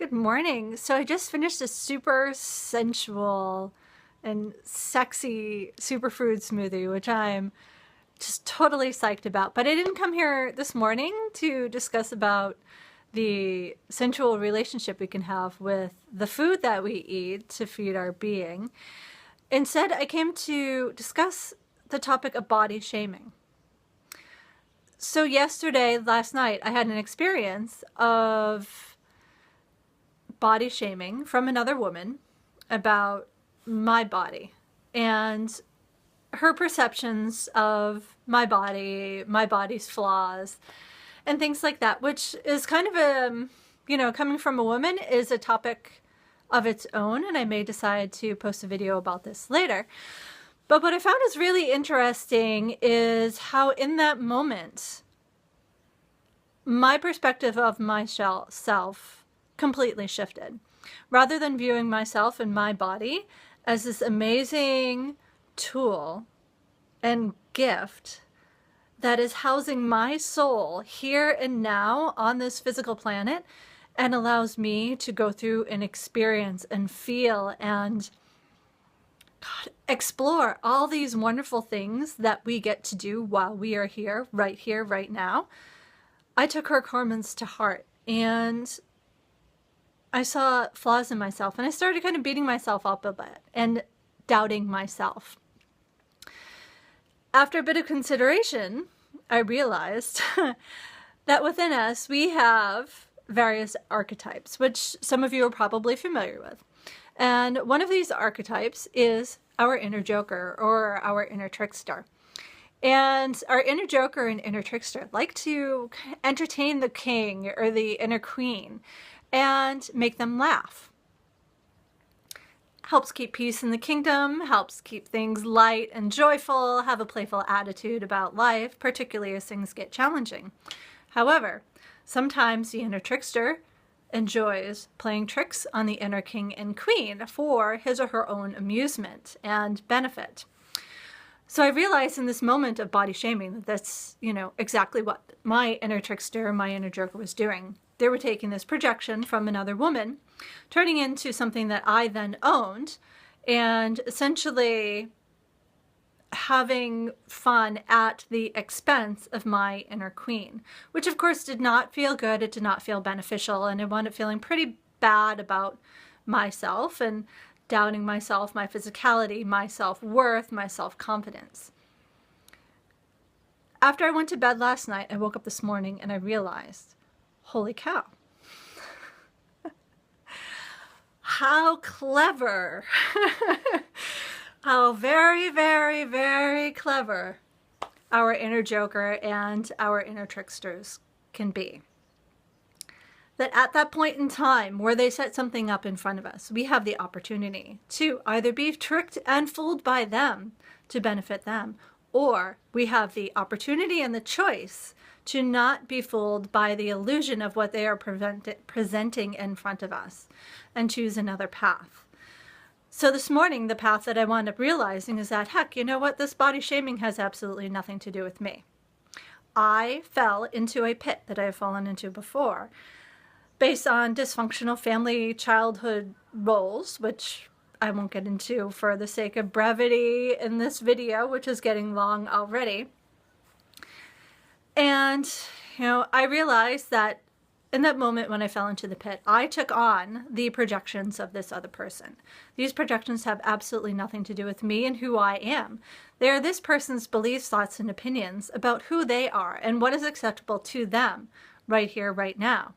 Good morning. So I just finished a super sensual and sexy superfood smoothie, which I'm just totally psyched about. But I didn't come here this morning to discuss about the sensual relationship we can have with the food that we eat to feed our being. Instead, I came to discuss the topic of body shaming. So last night, I had an experience of body shaming from another woman about my body and her perceptions of my body's flaws, and things like that, which is kind of coming from a woman, is a topic of its own, and I may decide to post a video about this later. But what I found is really interesting is how in that moment, my perspective of myself completely shifted. Rather than viewing myself and my body as this amazing tool and gift that is housing my soul here and now on this physical planet and allows me to go through and experience and feel and explore all these wonderful things that we get to do while we are here, right now. I took her comments to heart, and I saw flaws in myself, and I started kind of beating myself up a bit and doubting myself. After a bit of consideration, I realized that within us we have various archetypes, which some of you are probably familiar with. And one of these archetypes is our inner joker or our inner trickster. And our inner joker and inner trickster like to entertain the king or the inner queen and make them laugh. Helps keep peace in the kingdom, helps keep things light and joyful, have a playful attitude about life, particularly as things get challenging. However, sometimes the inner trickster enjoys playing tricks on the inner king and queen for his or her own amusement and benefit. So I realized in this moment of body shaming that that's, exactly what my inner trickster, my inner joker was doing. They were taking this projection from another woman, turning into something that I then owned, and essentially having fun at the expense of my inner queen, which of course did not feel good. It did not feel beneficial, and I wound up feeling pretty bad about myself and doubting myself, my physicality, my self-worth, my self-confidence. After I went to bed last night, I woke up this morning and I realized, holy cow, how clever, how very, very, very clever our inner joker and our inner tricksters can be. That at that point in time where they set something up in front of us, we have the opportunity to either be tricked and fooled by them to benefit them, or we have the opportunity and the choice to not be fooled by the illusion of what they are presenting in front of us and choose another path. So this morning, the path that I wound up realizing is that, heck, you know what? This body shaming has absolutely nothing to do with me. I fell into a pit that I have fallen into before based on dysfunctional family childhood roles, which I won't get into for the sake of brevity in this video, which is getting long already. And, I realized that in that moment when I fell into the pit, I took on the projections of this other person. These projections have absolutely nothing to do with me and who I am. They are this person's beliefs, thoughts, and opinions about who they are and what is acceptable to them right here, right now.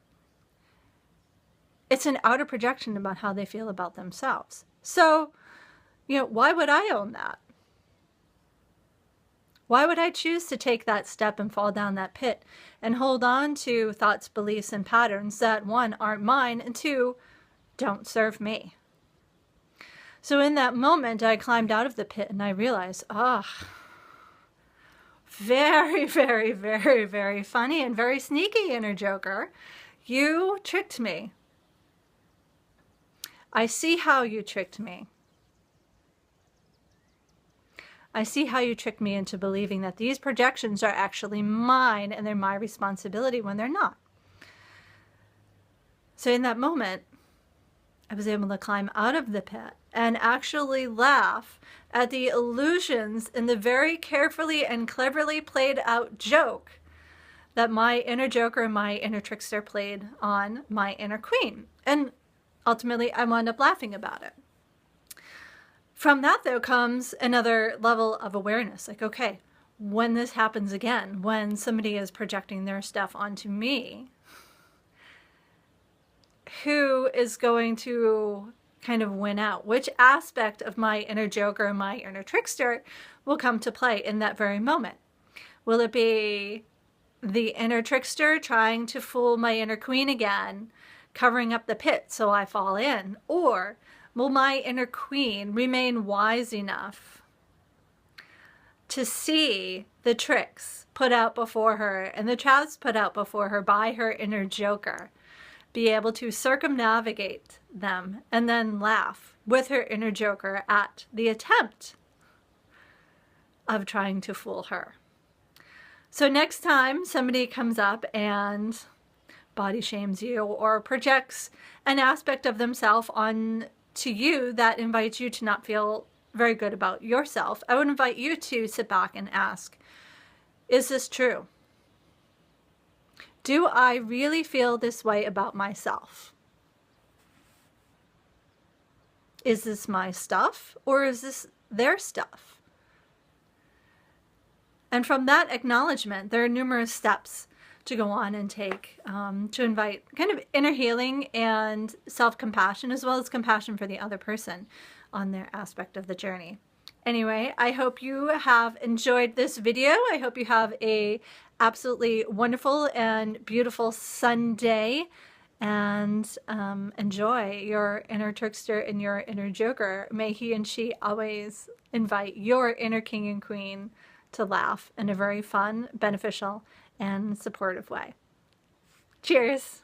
It's an outer projection about how they feel about themselves. So, why would I own that? Why would I choose to take that step and fall down that pit and hold on to thoughts, beliefs, and patterns that, one, aren't mine, and two, don't serve me? So in that moment, I climbed out of the pit and I realized, very, very, very, very funny and very sneaky, inner joker. You tricked me. I see how you tricked me. I see how you tricked me into believing that these projections are actually mine and they're my responsibility when they're not. So in that moment, I was able to climb out of the pit and actually laugh at the illusions in the very carefully and cleverly played out joke that my inner joker and my inner trickster played on my inner queen. And ultimately, I wound up laughing about it. From that, though, comes another level of awareness. Like, okay, when this happens again, when somebody is projecting their stuff onto me, who is going to kind of win out? Which aspect of my inner joker and my inner trickster will come to play in that very moment? Will it be the inner trickster trying to fool my inner queen again, covering up the pit so I fall in? Or will my inner queen remain wise enough to see the tricks put out before her and the traps put out before her by her inner joker, be able to circumnavigate them and then laugh with her inner joker at the attempt of trying to fool her? So next time somebody comes up and body shames you or projects an aspect of themselves on to you that invites you to not feel very good about yourself, I would invite you to sit back and ask, is this true? Do I really feel this way about myself? Is this my stuff or is this their stuff? And from that acknowledgement, there are numerous steps to go on and take to invite kind of inner healing and self-compassion, as well as compassion for the other person on their aspect of the journey. Anyway, I hope you have enjoyed this video. I hope you have a absolutely wonderful and beautiful Sunday, and enjoy your inner trickster and your inner joker. May he and she always invite your inner king and queen to laugh in a very fun, beneficial, and supportive way. Cheers!